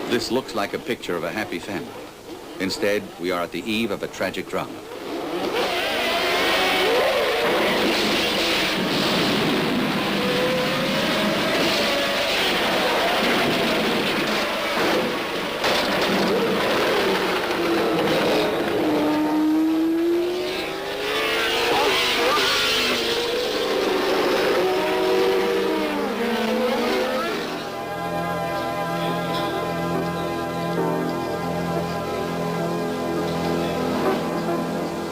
This looks like a picture of a happy family. Instead, we are at the eve of a tragic drama.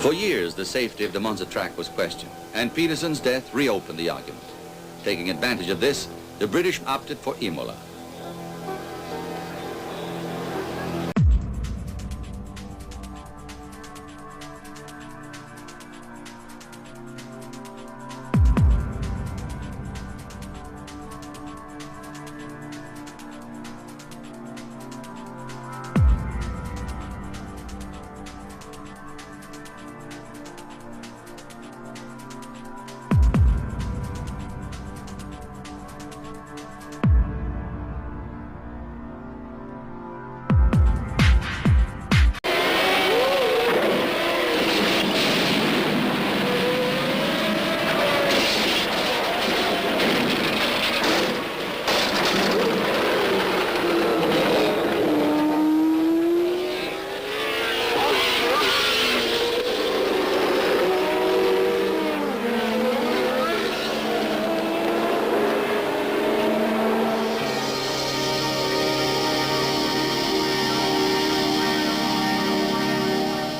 For years, the safety of the Monza track was questioned, and Peterson's death reopened the argument. Taking advantage of this, the British opted for Imola.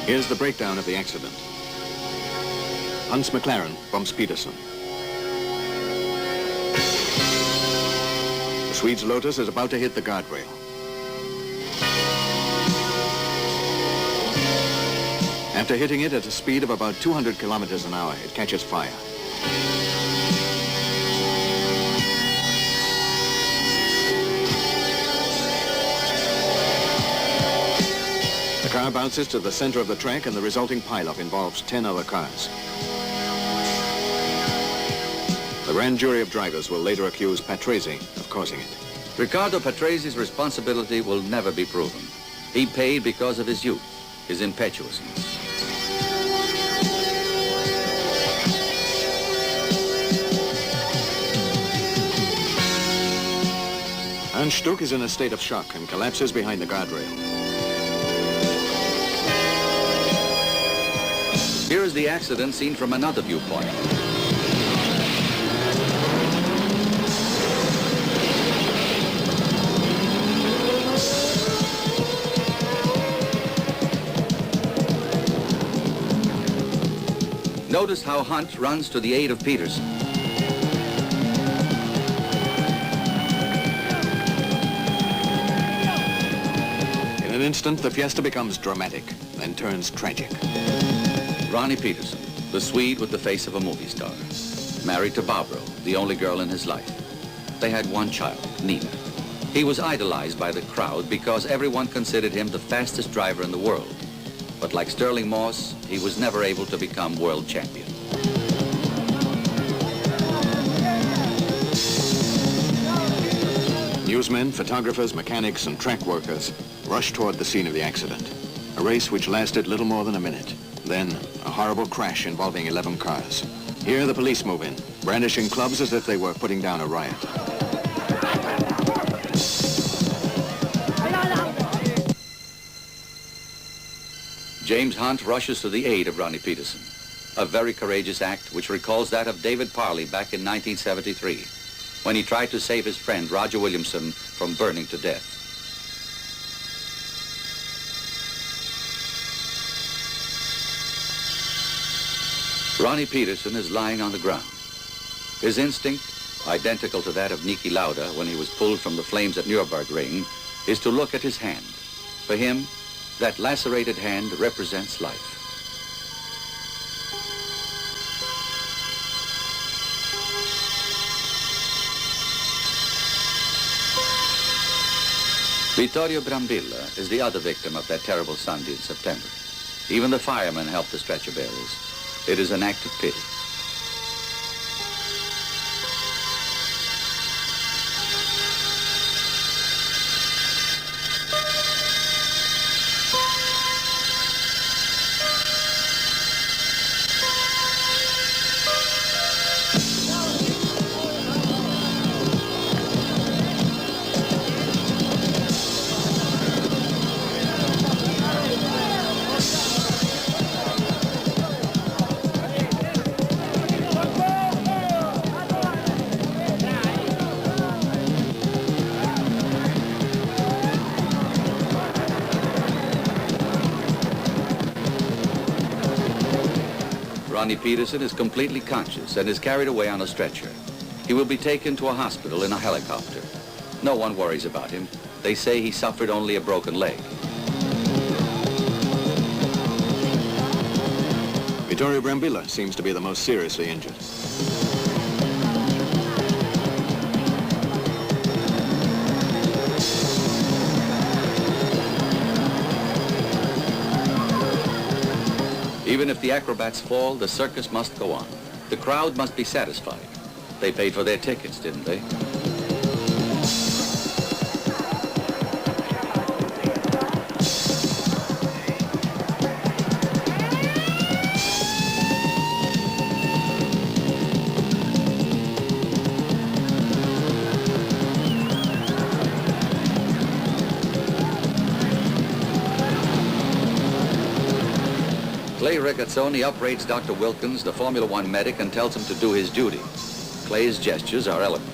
Here's the breakdown of the accident. Hans McLaren bumps Peterson. The Swede's Lotus is about to hit the guardrail. After hitting it at a speed of about 200 kilometers an hour, it catches fire. The car bounces to the center of the track, and the resulting pileup involves 10 other cars. The grand jury of drivers will later accuse Patrese of causing it. Riccardo Patrese's responsibility will never be proven. He paid because of his youth, his impetuousness. Hans Stuck is in a state of shock and collapses behind the guardrail. Here is the accident seen from another viewpoint. Notice how Hunt runs to the aid of Peterson. In an instant, the fiesta becomes dramatic, then turns tragic. Ronnie Peterson, the Swede with the face of a movie star, married to Barbro, the only girl in his life. They had one child, Nina. He was idolized by the crowd because everyone considered him the fastest driver in the world. But like Sterling Moss, he was never able to become world champion. Newsmen, photographers, mechanics, and track workers rushed toward the scene of the accident. A race which lasted little more than a minute. Then, a horrible crash involving 11 cars. Here, the police move in, brandishing clubs as if they were putting down a riot. James Hunt rushes to the aid of Ronnie Peterson. A very courageous act which recalls that of David Parley back in 1973, when he tried to save his friend Roger Williamson from burning to death. Ronnie Peterson is lying on the ground. His instinct, identical to that of Niki Lauda when he was pulled from the flames at Nürburgring, is to look at his hand. For him, that lacerated hand represents life. Vittorio Brambilla is the other victim of that terrible Sunday in September. Even the firemen helped the stretcher bearers. It is an act of pity. Ronnie Peterson is completely conscious and is carried away on a stretcher. He will be taken to a hospital in a helicopter. No one worries about him. They say he suffered only a broken leg. Vittorio Brambilla seems to be the most seriously injured. Even if the acrobats fall, the circus must go on. The crowd must be satisfied. They paid for their tickets, didn't they? Clay Regazzoni upraids Dr. Wilkins, the Formula One medic, and tells him to do his duty. Clay's gestures are eloquent.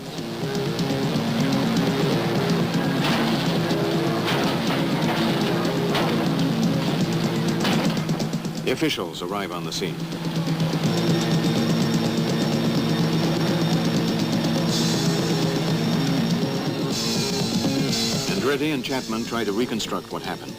The officials arrive on the scene. Andretti and Chapman try to reconstruct what happened.